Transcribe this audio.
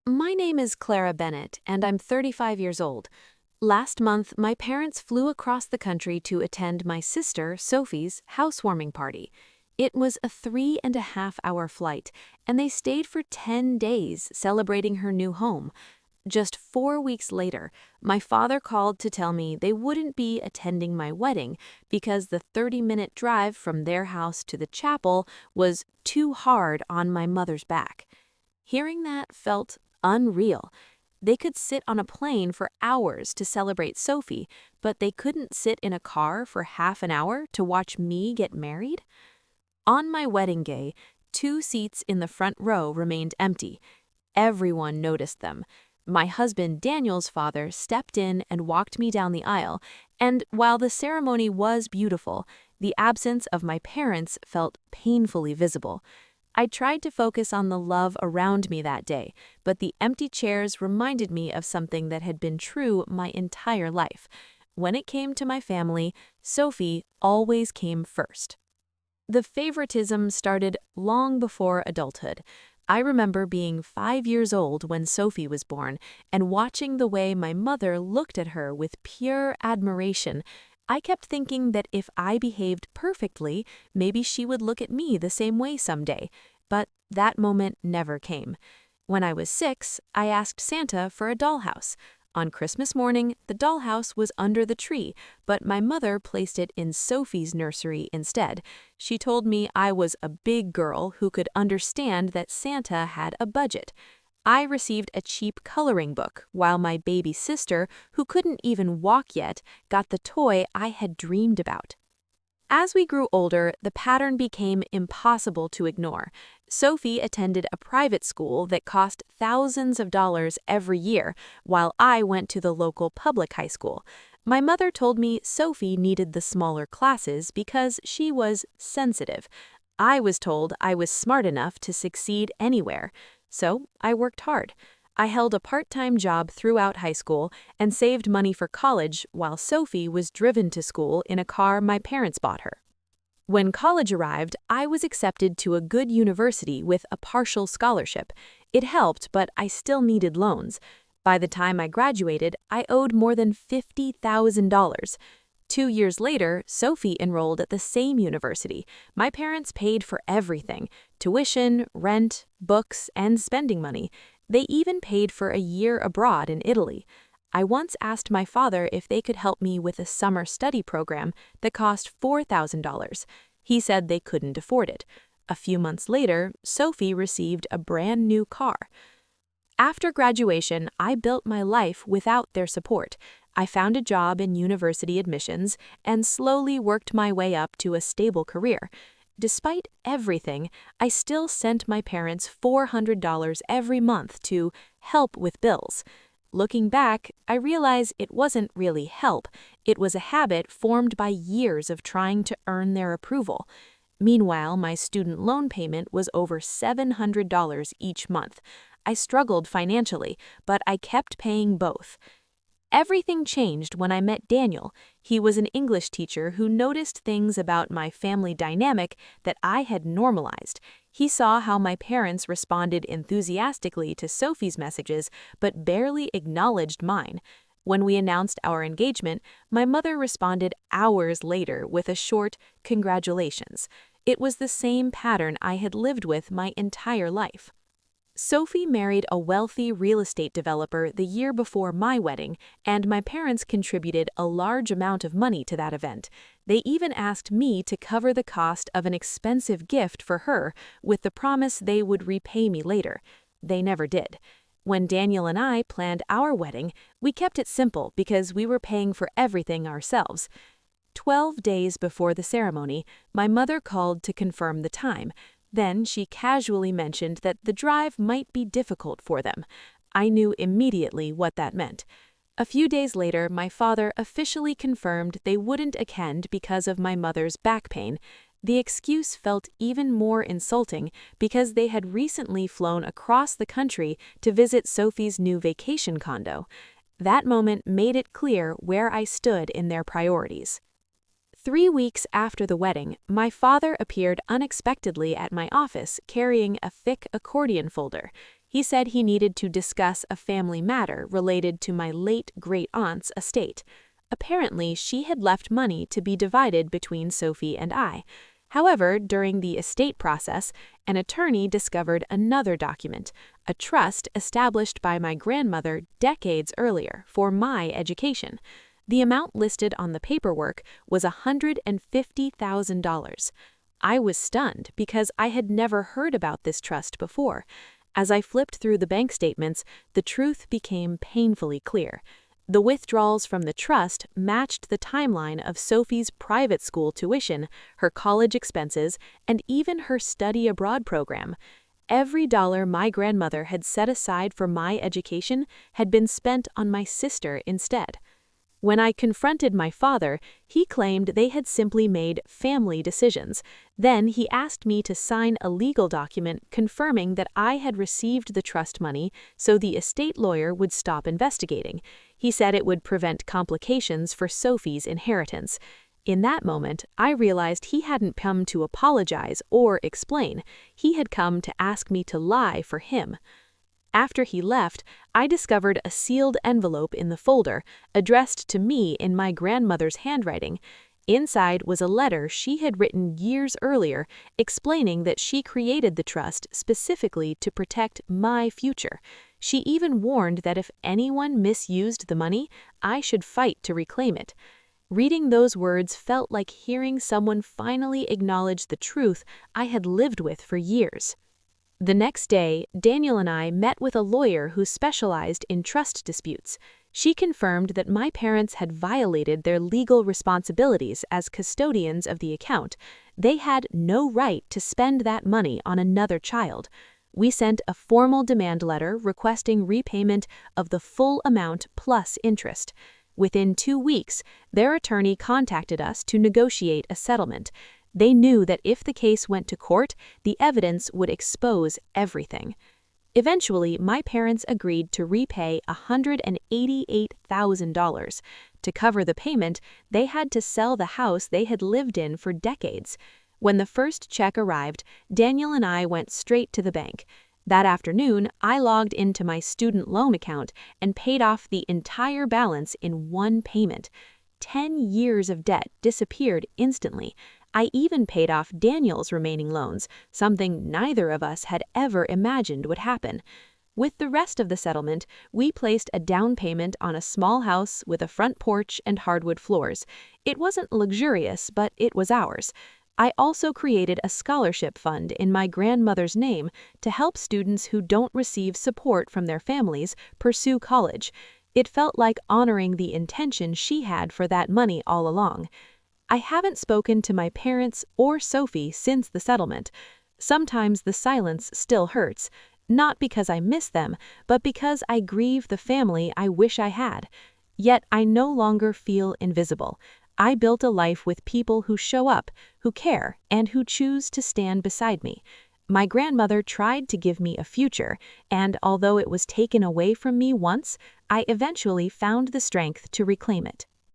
My name is Clara Bennett, and I'm 35 years old. Last month, my parents flew across the country to attend my sister, Sophie's, housewarming party. It was a 3.5-hour flight, and they stayed for 10 days celebrating her new home. Just 4 weeks later, my father called to tell me they wouldn't be attending my wedding because the 30-minute drive from their house to the chapel was too hard on my mother's back. Hearing that felt unreal. They could sit on a plane for hours to celebrate Sophie, but they couldn't sit in a car for half an hour to watch me get married? On my wedding day, 2 seats in the front row remained empty. Everyone noticed them. My husband Daniel's father stepped in and walked me down the aisle, and while the ceremony was beautiful, the absence of my parents felt painfully visible. I tried to focus on the love around me that day, but the empty chairs reminded me of something that had been true my entire life. When it came to my family, Sophie always came first. The favoritism started long before adulthood. I remember being 5 years old when Sophie was born and watching the way my mother looked at her with pure admiration. I kept thinking that if I behaved perfectly, maybe she would look at me the same way someday. But that moment never came. When I was 6, I asked Santa for a dollhouse. On Christmas morning, the dollhouse was under the tree, but my mother placed it in Sophie's nursery instead. She told me I was a big girl who could understand that Santa had a budget. I received a cheap coloring book, while my baby sister, who couldn't even walk yet, got the toy I had dreamed about. As we grew older, the pattern became impossible to ignore. Sophie attended a private school that cost thousands of dollars every year, while I went to the local public high school. My mother told me Sophie needed the smaller classes because she was sensitive. I was told I was smart enough to succeed anywhere. So I worked hard. I held a part-time job throughout high school and saved money for college while Sophie was driven to school in a car my parents bought her. When college arrived, I was accepted to a good university with a partial scholarship. It helped, but I still needed loans. By the time I graduated, I owed more than $50,000. 2 years later, Sophie enrolled at the same university. My parents paid for everything: tuition, rent, books, and spending money. They even paid for a year abroad in Italy. I once asked my father if they could help me with a summer study program that cost $4,000. He said they couldn't afford it. A few months later, Sophie received a brand new car. After graduation, I built my life without their support. I found a job in university admissions and slowly worked my way up to a stable career. Despite everything, I still sent my parents $400 every month to help with bills. Looking back, I realize it wasn't really help. It was a habit formed by years of trying to earn their approval. Meanwhile, my student loan payment was over $700 each month. I struggled financially, but I kept paying both. Everything changed when I met Daniel. He was an English teacher who noticed things about my family dynamic that I had normalized. He saw how my parents responded enthusiastically to Sophie's messages, but barely acknowledged mine. When we announced our engagement, my mother responded hours later with a short "congratulations." It was the same pattern I had lived with my entire life. Sophie married a wealthy real estate developer the year before my wedding, and my parents contributed a large amount of money to that event. They even asked me to cover the cost of an expensive gift for her, with the promise they would repay me later. They never did. When Daniel and I planned our wedding, we kept it simple because we were paying for everything ourselves. 12 days before the ceremony, my mother called to confirm the time. Then she casually mentioned that the drive might be difficult for them. I knew immediately what that meant. A few days later, my father officially confirmed they wouldn't attend because of my mother's back pain. The excuse felt even more insulting because they had recently flown across the country to visit Sophie's new vacation condo. That moment made it clear where I stood in their priorities. 3 weeks after the wedding, my father appeared unexpectedly at my office carrying a thick accordion folder. He said he needed to discuss a family matter related to my late great-aunt's estate. Apparently, she had left money to be divided between Sophie and I. However, during the estate process, an attorney discovered another document, a trust established by my grandmother decades earlier for my education. The amount listed on the paperwork was $150,000. I was stunned because I had never heard about this trust before. As I flipped through the bank statements, the truth became painfully clear. The withdrawals from the trust matched the timeline of Sophie's private school tuition, her college expenses, and even her study abroad program. Every dollar my grandmother had set aside for my education had been spent on my sister instead. When I confronted my father, he claimed they had simply made family decisions. Then he asked me to sign a legal document confirming that I had received the trust money so the estate lawyer would stop investigating. He said it would prevent complications for Sophie's inheritance. In that moment, I realized he hadn't come to apologize or explain. He had come to ask me to lie for him. After he left, I discovered a sealed envelope in the folder, addressed to me in my grandmother's handwriting. Inside was a letter she had written years earlier, explaining that she created the trust specifically to protect my future. She even warned that if anyone misused the money, I should fight to reclaim it. Reading those words felt like hearing someone finally acknowledge the truth I had lived with for years. The next day, Daniel and I met with a lawyer who specialized in trust disputes. She confirmed that my parents had violated their legal responsibilities as custodians of the account. They had no right to spend that money on another child. We sent a formal demand letter requesting repayment of the full amount plus interest. Within 2 weeks, their attorney contacted us to negotiate a settlement. They knew that if the case went to court, the evidence would expose everything. Eventually, my parents agreed to repay $188,000. To cover the payment, they had to sell the house they had lived in for decades. When the first check arrived, Daniel and I went straight to the bank. That afternoon, I logged into my student loan account and paid off the entire balance in one payment. 10 years of debt disappeared instantly. I even paid off Daniel's remaining loans, something neither of us had ever imagined would happen. With the rest of the settlement, we placed a down payment on a small house with a front porch and hardwood floors. It wasn't luxurious, but it was ours. I also created a scholarship fund in my grandmother's name to help students who don't receive support from their families pursue college. It felt like honoring the intention she had for that money all along. I haven't spoken to my parents or Sophie since the settlement. Sometimes the silence still hurts, not because I miss them, but because I grieve the family I wish I had. Yet I no longer feel invisible. I built a life with people who show up, who care, and who choose to stand beside me. My grandmother tried to give me a future, and although it was taken away from me once, I eventually found the strength to reclaim it.